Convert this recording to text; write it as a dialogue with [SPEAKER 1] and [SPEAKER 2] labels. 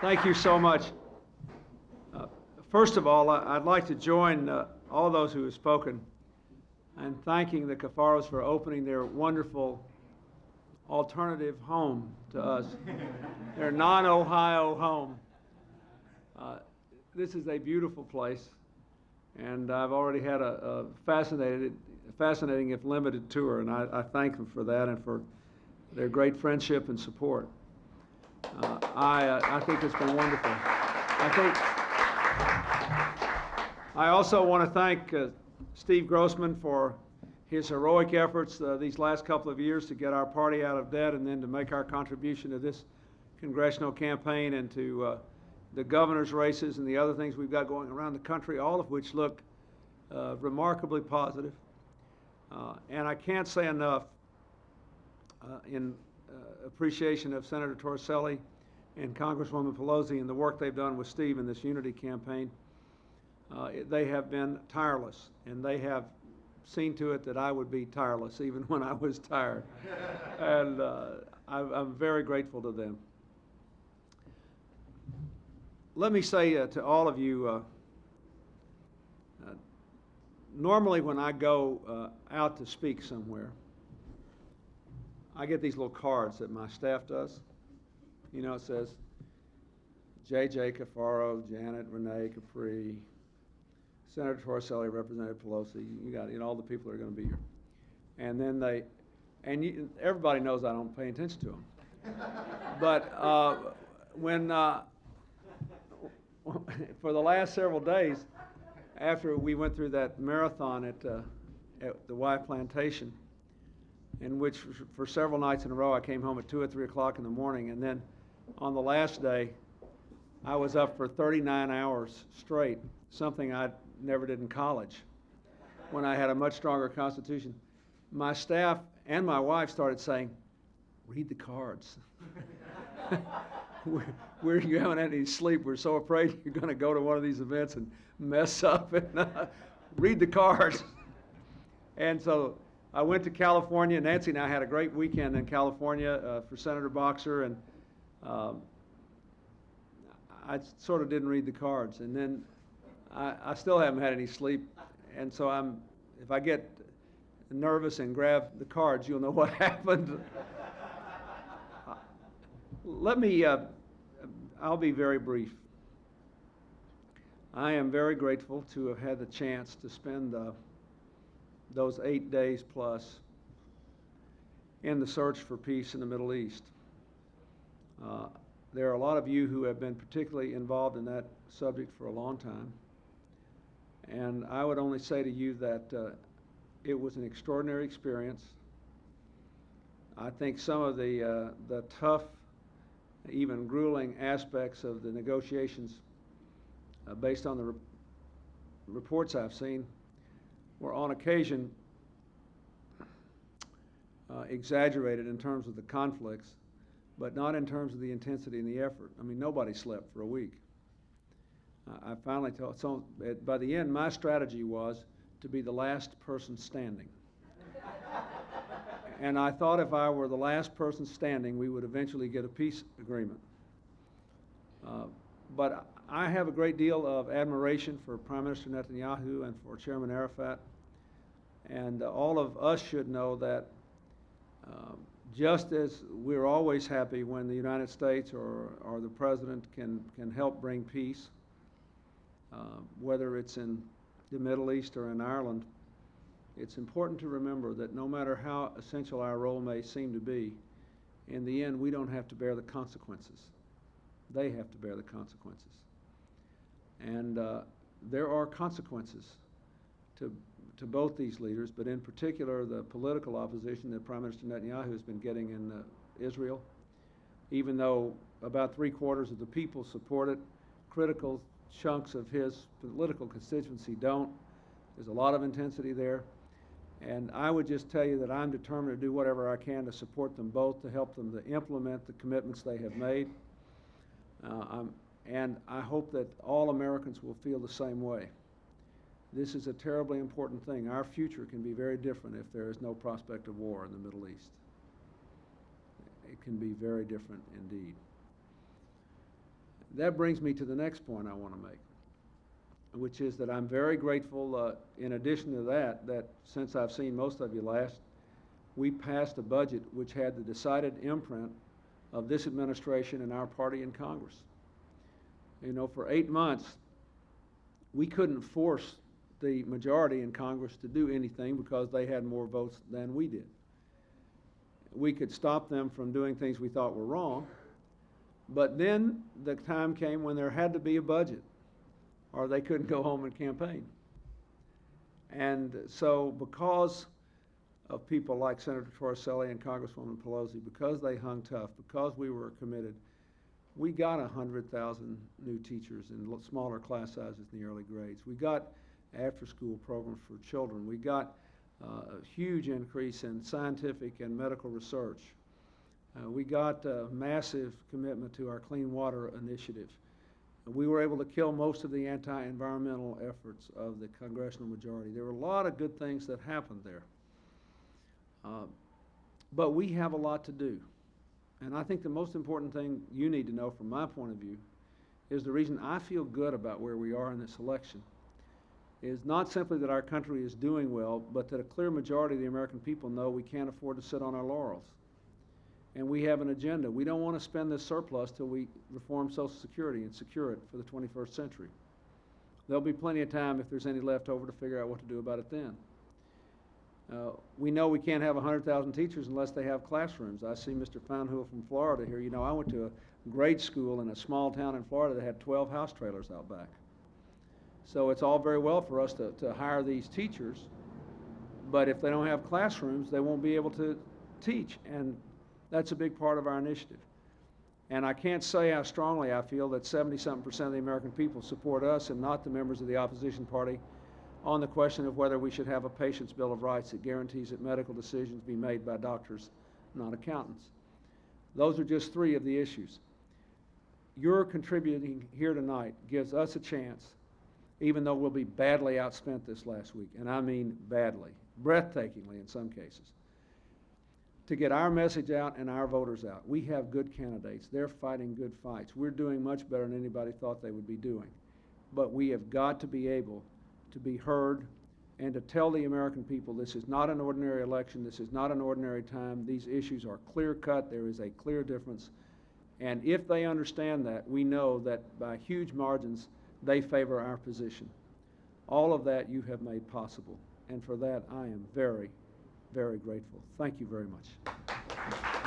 [SPEAKER 1] Thank you so much. Uh, First of all, I'd like to join all those who have spoken in thanking the Cafaros for opening their wonderful alternative home to us, their non-Ohio home. Uh, This is a beautiful place, and I've already had a fascinating if limited tour, and I thank them for that and for their great friendship and support. I think it's been wonderful. I also want to thank Steve Grossman for his heroic efforts these last couple of years to get our party out of debt and then to make our contribution to this congressional campaign and to the governor's races and the other things we've got going around the country, all of which look remarkably positive. And I can't say enough in appreciation of Senator Torricelli and Congresswoman Pelosi and the work they've done with Steve in this unity campaign. They have been tireless, and they have seen to it that I would be tireless even when I was tired. And I'm very grateful to them. Let me say to all of you, normally when I go out to speak somewhere, I get these little cards that my staff does. You know, it says J.J. Cafaro, Janet, Renee, Capri, Senator Torricelli, Representative Pelosi. You got all the people that are going to be here. And then everybody knows I don't pay attention to them. But for the last several days, after we went through that marathon at the Y Plantation, in which for several nights in a row I came home at 2 or 3 o'clock in the morning, and then on the last day I was up for 39 hours straight, something I never did in college when I had a much stronger constitution. My staff and my wife started saying, "Read the cards." You haven't had any sleep. We're so afraid you're going to go to one of these events and mess up, and read the cards. And so I went to California. Nancy and I had a great weekend in California for Senator Boxer, and I sort of didn't read the cards. And then I still haven't had any sleep, and so if I get nervous and grab the cards, you'll know what happened. I'll be very brief. I am very grateful to have had the chance to spend those 8 days plus in the search for peace in the Middle East. There are a lot of you who have been particularly involved in that subject for a long time. And I would only say to you that it was an extraordinary experience. I think some of the tough, even grueling aspects of the negotiations, based on the reports I've seen, were on occasion exaggerated in terms of the conflicts, but not in terms of the intensity and the effort. I mean, nobody slept for a week. I finally told, so by the end, my strategy was to be the last person standing. And I thought if I were the last person standing, we would eventually get a peace agreement. But I have a great deal of admiration for Prime Minister Netanyahu and for Chairman Arafat. And all of us should know that just as we're always happy when the United States or the President can help bring peace, whether it's in the Middle East or in Ireland, it's important to remember that no matter how essential our role may seem to be, in the end, we don't have to bear the consequences. They have to bear the consequences. And there are consequences to both these leaders, but in particular the political opposition that Prime Minister Netanyahu has been getting in Israel. Even though about 3/4 of the people support it, critical chunks of his political constituency don't. There's a lot of intensity there. And I would just tell you that I'm determined to do whatever I can to support them both, to help them to implement the commitments they have made. And I hope that all Americans will feel the same way. This is a terribly important thing. Our future can be very different if there is no prospect of war in the Middle East. It can be very different indeed. That brings me to the next point I want to make, which is that I'm very grateful, in addition to that, that since I've seen most of you last, we passed a budget which had the decided imprint of this administration and our party in Congress. You know, for 8 months, we couldn't force the majority in Congress to do anything because they had more votes than we did. We could stop them from doing things we thought were wrong, but then the time came when there had to be a budget, or they couldn't go home and campaign. And so because of people like Senator Torricelli and Congresswoman Pelosi, because they hung tough, because we were committed, we got 100,000 new teachers in smaller class sizes in the early grades. We got after-school programs for children. We got a huge increase in scientific and medical research. We got a massive commitment to our clean water initiative. We were able to kill most of the anti-environmental efforts of the congressional majority. There were a lot of good things that happened there. But we have a lot to do. And I think the most important thing you need to know from my point of view is the reason I feel good about where we are in this election is not simply that our country is doing well, but that a clear majority of the American people know we can't afford to sit on our laurels. And we have an agenda. We don't want to spend this surplus till we reform Social Security and secure it for the 21st century. There'll be plenty of time, if there's any left over, to figure out what to do about it then. We know we can't have 100,000 teachers unless they have classrooms. I see Mr. Fountainwheel from Florida here. You know, I went to a grade school in a small town in Florida that had 12 house trailers out back. So it's all very well for us to hire these teachers, but if they don't have classrooms, they won't be able to teach, and that's a big part of our initiative. And I can't say how strongly I feel that 70-something% of the American people support us and not the members of the opposition party on the question of whether we should have a patient's bill of rights that guarantees that medical decisions be made by doctors, not accountants. Those are just 3 of the issues. Your contributing here tonight gives us a chance, even though we'll be badly outspent this last week, and I mean badly, breathtakingly in some cases, to get our message out and our voters out. We have good candidates. They're fighting good fights. We're doing much better than anybody thought they would be doing. But we have got to be able to be heard and to tell the American people this is not an ordinary election, this is not an ordinary time, these issues are clear-cut, there is a clear difference. And if they understand that, we know that by huge margins, they favor our position. All of that you have made possible, and for that I am very, very grateful. Thank you very much.